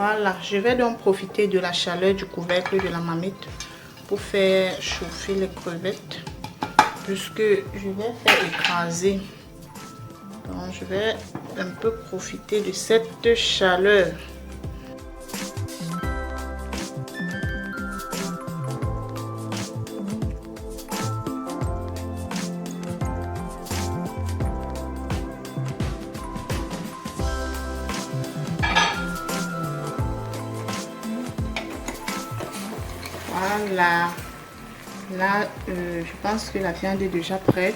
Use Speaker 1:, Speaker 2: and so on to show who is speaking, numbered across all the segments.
Speaker 1: Voilà, je vais donc profiter de la chaleur du couvercle de la marmite pour faire chauffer les crevettes, puisque je vais faire écraser. Donc je vais un peu profiter de cette chaleur. Voilà, là je pense que la viande est déjà prête.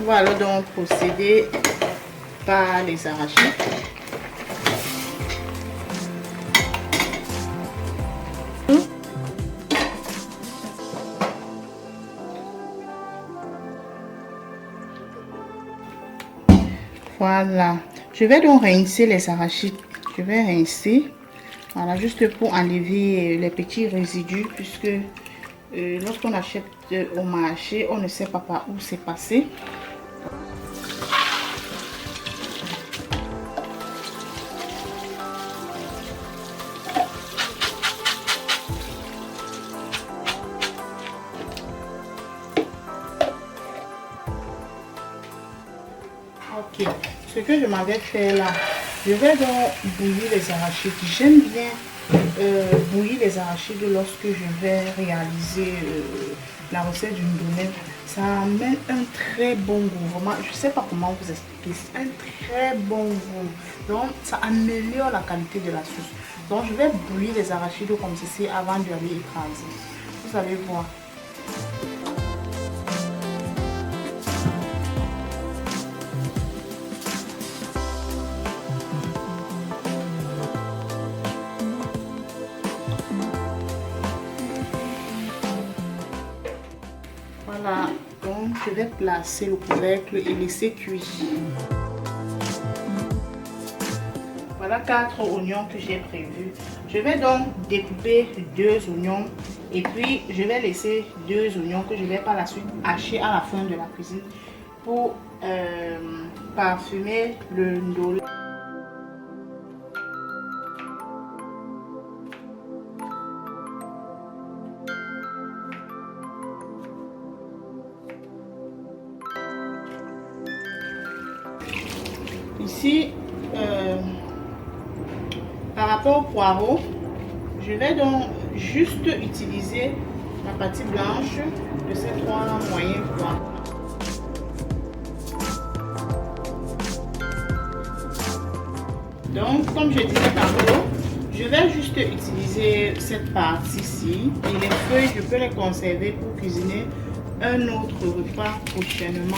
Speaker 1: On va alors donc procéder par les arachides. Voilà, je vais donc rincer les arachides. Je vais rincer. Voilà, juste pour enlever les petits résidus, puisque lorsqu'on achète au marché, on ne sait pas par où c'est passé. Ok, ce que je m'avais fait là, je vais donc bouillir les arachides. J'aime bien bouillir les arachides lorsque je vais réaliser la recette d'une donnée. Ça amène un très bon goût. Vraiment, je ne sais pas comment vous expliquer. C'est un très bon goût. Donc, ça améliore la qualité de la sauce. Donc, je vais bouillir les arachides comme ceci avant de les écraser. Vous allez voir. Voilà, donc je vais placer le couvercle et laisser cuire. Voilà 4 oignons que j'ai prévus. Je vais donc découper 2 oignons et puis je vais laisser 2 oignons que je vais par la suite hacher à la fin de la cuisine pour parfumer le ndolé. Ici, par rapport au poireau, je vais donc juste utiliser la partie blanche de ces 3 moyens poireaux. Donc, comme je disais tantôt, je vais juste utiliser cette partie-ci et les feuilles, je peux les conserver pour cuisiner un autre repas prochainement.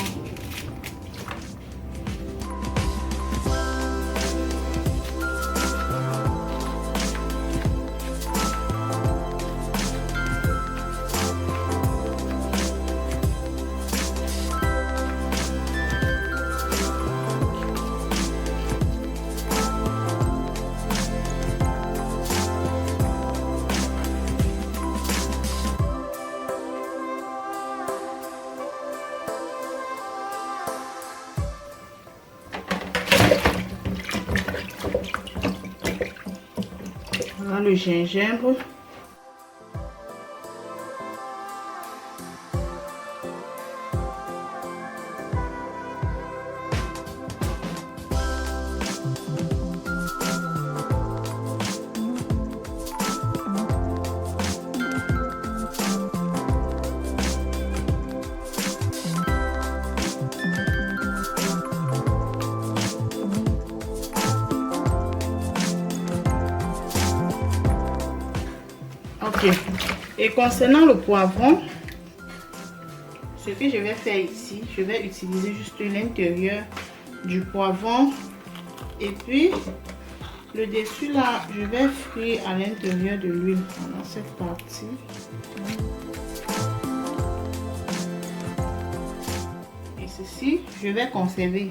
Speaker 1: Voilà le gingembre. Ok. Et concernant le poivron, ce que je vais faire ici, je vais utiliser juste l'intérieur du poivron et puis le dessus là, je vais frire à l'intérieur de l'huile. Voilà cette partie. Et ceci, je vais conserver.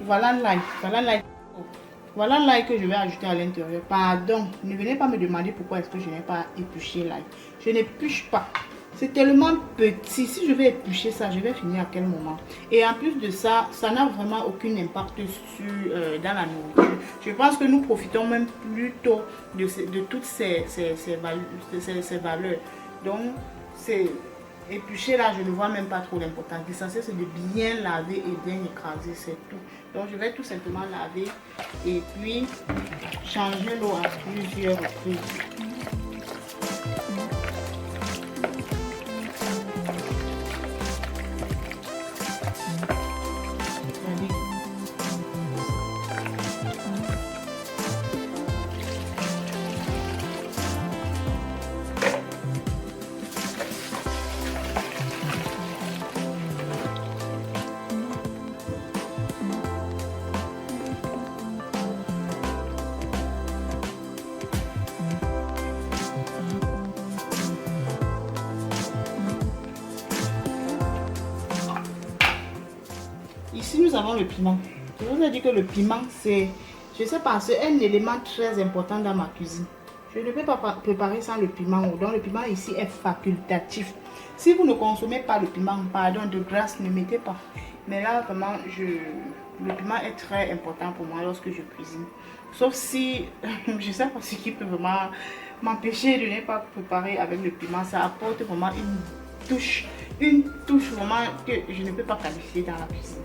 Speaker 1: Voilà l'ail, voilà l'ail. Voilà l'ail que je vais ajouter à l'intérieur. Pardon, ne venez pas me demander pourquoi est-ce que je n'ai pas épluché l'ail. Je n'épluche pas. C'est tellement petit. Si je vais éplucher ça, je vais finir à quel moment? Et en plus de ça, ça n'a vraiment aucun impact dans la nourriture. Je pense que nous profitons même plutôt de toutes ces valeurs. Donc, c'est éplucher là, je ne vois même pas trop l'importance. L'essentiel, c'est de bien laver et bien écraser, c'est tout. Donc, je vais tout simplement laver et puis changer l'eau à plusieurs reprises. Ici, nous avons le piment. Je vous ai dit que le piment, c'est, je sais pas, c'est un élément très important dans ma cuisine. Je ne peux pas préparer sans le piment. Donc, le piment ici est facultatif. Si vous ne consommez pas le piment, pardon, de grâce, ne mettez pas. Mais là, vraiment, le piment est très important pour moi lorsque je cuisine. Sauf si, je ne sais pas ce qui peut vraiment m'empêcher de ne pas préparer avec le piment. Ça apporte vraiment une touche vraiment que je ne peux pas qualifier dans la cuisine.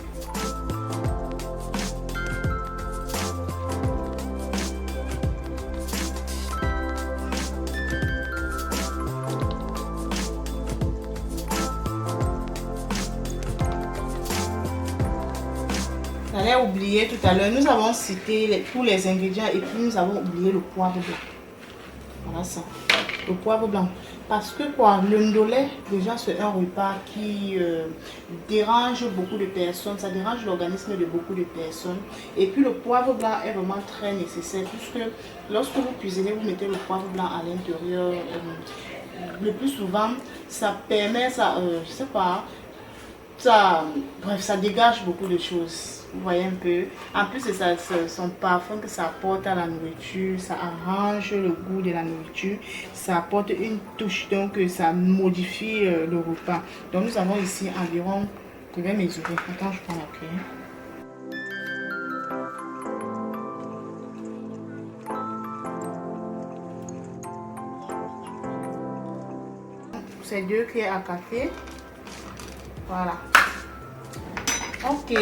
Speaker 1: J'allais oublier tout à l'heure, nous avons cité tous les ingrédients et puis nous avons oublié le poivre blanc. Voilà ça, le poivre blanc. Parce que quoi, le ndolé, déjà c'est un repas qui dérange beaucoup de personnes, ça dérange l'organisme de beaucoup de personnes. Et puis le poivre blanc est vraiment très nécessaire puisque lorsque vous cuisinez, vous mettez le poivre blanc à l'intérieur. Le plus souvent, ça permet, je sais pas, bref, ça dégage beaucoup de choses. Vous voyez un peu. En plus de ça, son parfum que ça apporte à la nourriture, ça arrange le goût de la nourriture, ça apporte une touche, donc ça modifie le repas. Donc nous avons ici environ, je vais mesurer. Attends, je prends la cuillère. C'est 2 cuillères à café. Voilà. Ok.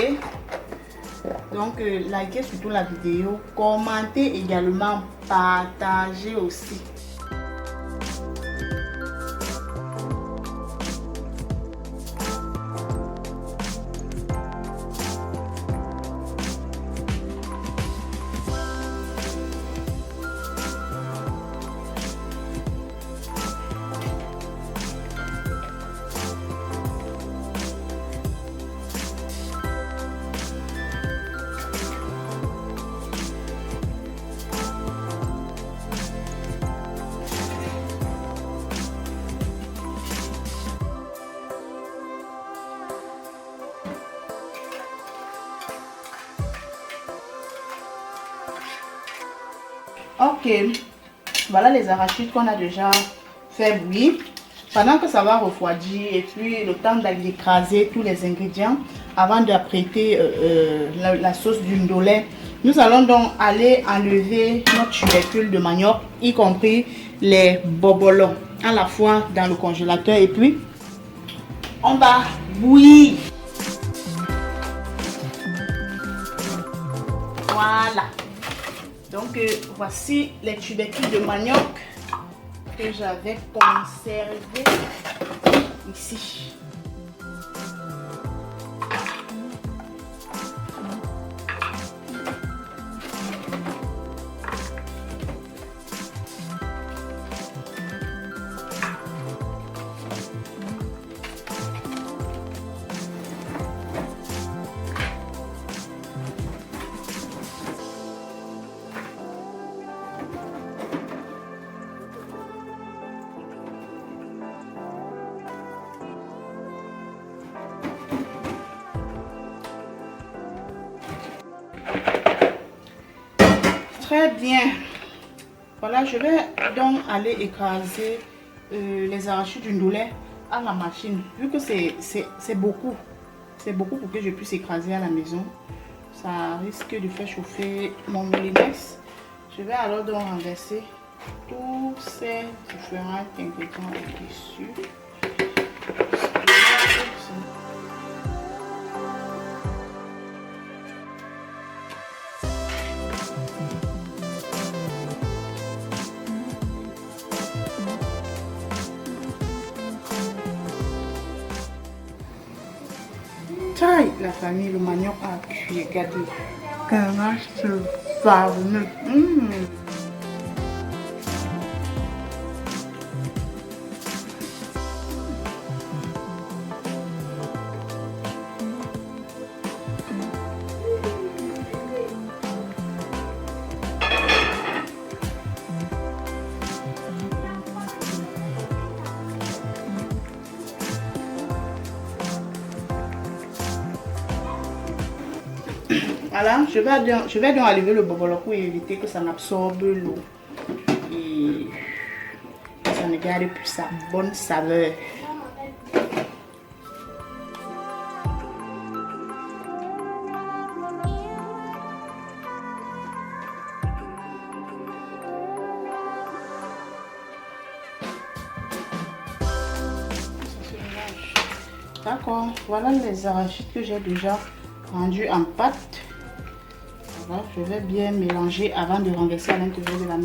Speaker 1: Donc, likez surtout la vidéo. Commentez également. Partagez aussi. Ok, voilà les arachides qu'on a déjà fait bouillir. Pendant que ça va refroidir et puis le temps d'écraser tous les ingrédients avant d'apprêter la sauce du ndolé, nous allons donc aller enlever notre tubercule de manioc, y compris les bobolons, à la fois dans le congélateur et puis on va bouillir. Voilà. Donc voici les tubercules de manioc que j'avais conservés ici. Très bien. Voilà, je vais donc aller écraser les arachides du ndolé à la machine. Vu que c'est beaucoup. C'est beaucoup pour que je puisse écraser à la maison. Ça risque de faire chauffer mon moulinex. Je vais alors donc renverser tous ces différents ingrédients au-dessus. Taille la famille, le manioc a cuit, regardez. Un reste farneux. Voilà, je vais donc enlever le boboloko et éviter que ça n'absorbe l'eau. Et ça ne garde plus sa bonne saveur. D'accord, voilà les arachides que j'ai déjà rendus en pâte. Voilà, je vais bien mélanger avant de renverser à l'intérieur de la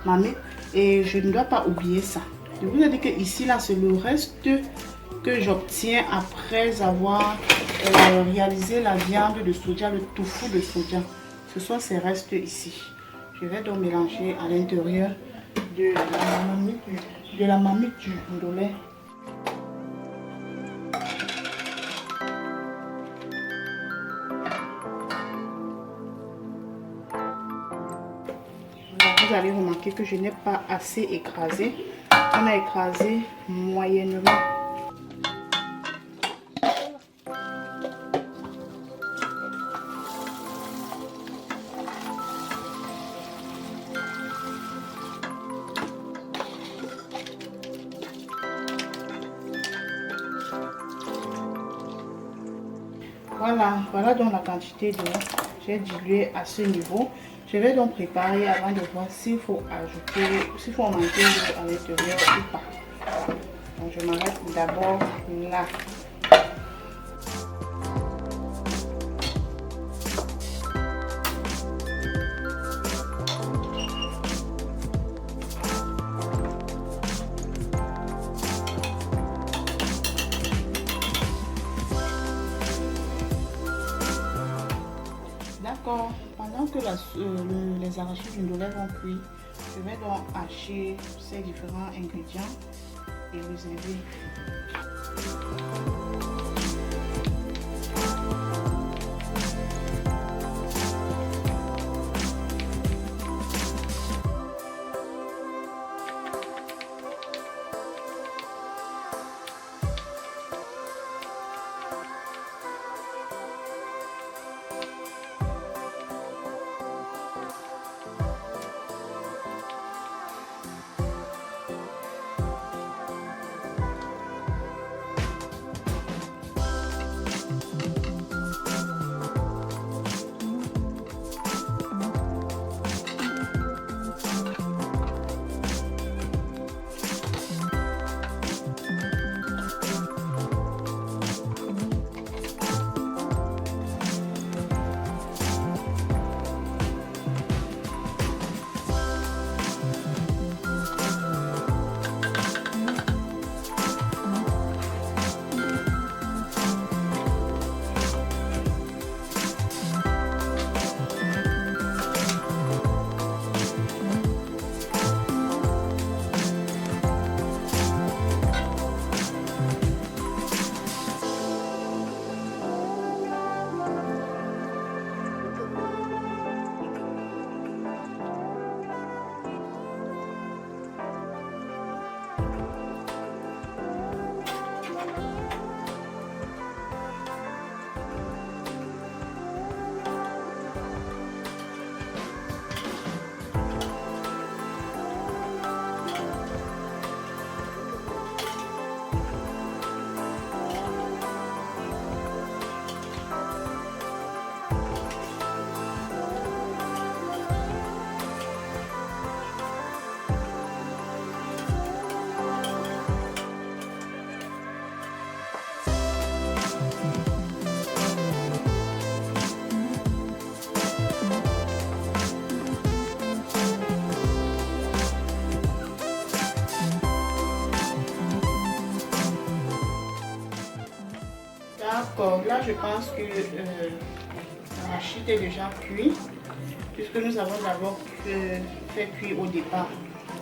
Speaker 1: marmite. Et je ne dois pas oublier ça. Je vous ai dit que ici, là, c'est le reste que j'obtiens après avoir réalisé la viande de soja, le tofu de soja. Ce sont ces restes ici. Je vais donc mélanger à l'intérieur de la marmite du ndolé. Vous allez remarquer que je n'ai pas assez écrasé. On a écrasé moyennement. Voilà donc la quantité d'eau. J'ai dilué à ce niveau. Je vais donc préparer avant de voir s'il faut ajouter, s'il faut en manquer à l'intérieur ou pas. Donc je m'arrête d'abord là. D'accord, pendant que les arachides du ndolé vont cuire, je vais donc hacher ces différents ingrédients et les élever. D'accord, là je pense que l'arachide est déjà cuit, puisque nous avons d'abord fait cuire au départ.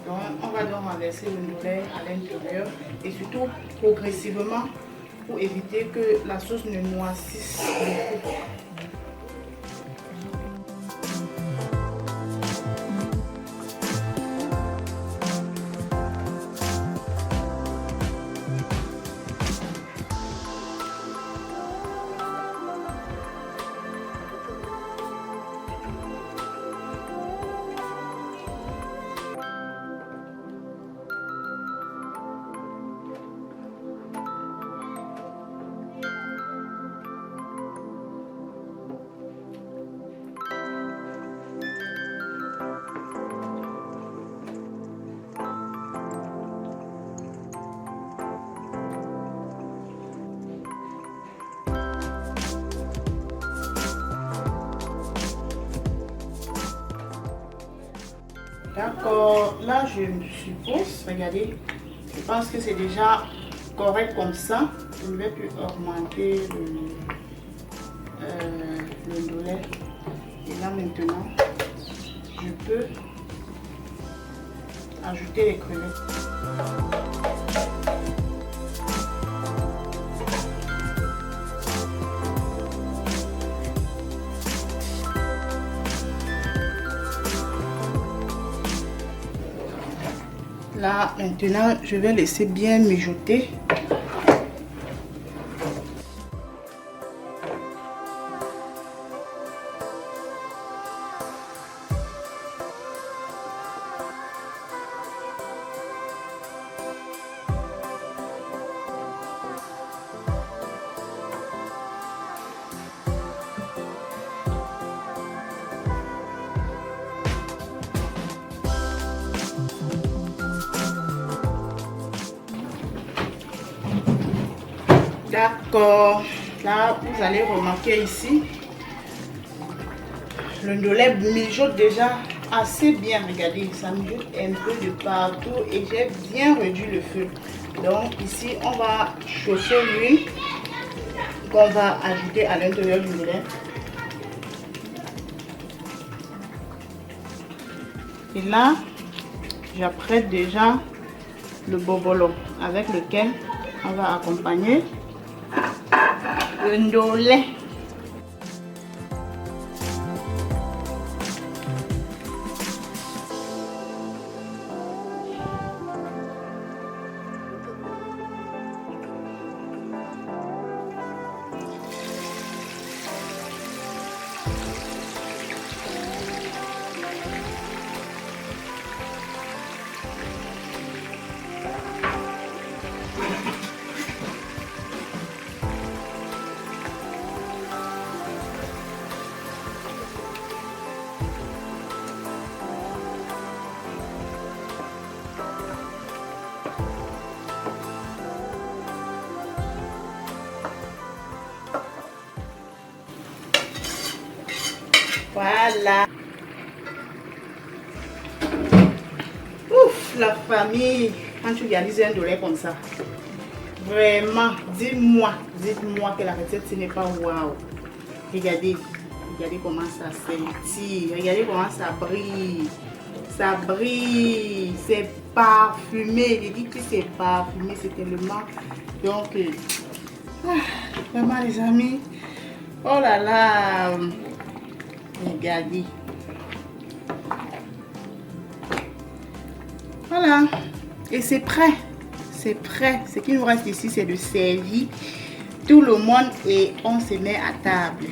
Speaker 1: Donc on va donc renverser le ndolé à l'intérieur et surtout progressivement pour éviter que la sauce ne noisisse beaucoup. D'accord, là je suppose, regardez, je pense que c'est déjà correct comme ça. Je ne vais plus augmenter le ndolé. Et là maintenant, je peux ajouter les crevettes. Là, maintenant, je vais laisser bien mijoter. D'accord, là vous allez remarquer ici, le ndolé mijote déjà assez bien, regardez, ça mijote un peu de partout et j'ai bien réduit le feu. Donc ici on va chauffer l'huile qu'on va ajouter à l'intérieur du ndolé. Et là, j'apprête déjà le bobolo avec lequel on va accompagner le ndolé. Voilà. Ouf, la famille, quand tu réalises un ndolé comme ça, vraiment, dites-moi que la recette ce n'est pas waouh. Regardez comment ça scintille, regardez comment ça brille. Ça brille, c'est parfumé. Je dis que c'est parfumé, c'est tellement. Donc, vraiment les amis, oh là là, regardez. Voilà, et c'est prêt. C'est prêt. Ce qui nous reste ici, c'est de servir tout le monde et on se met à table.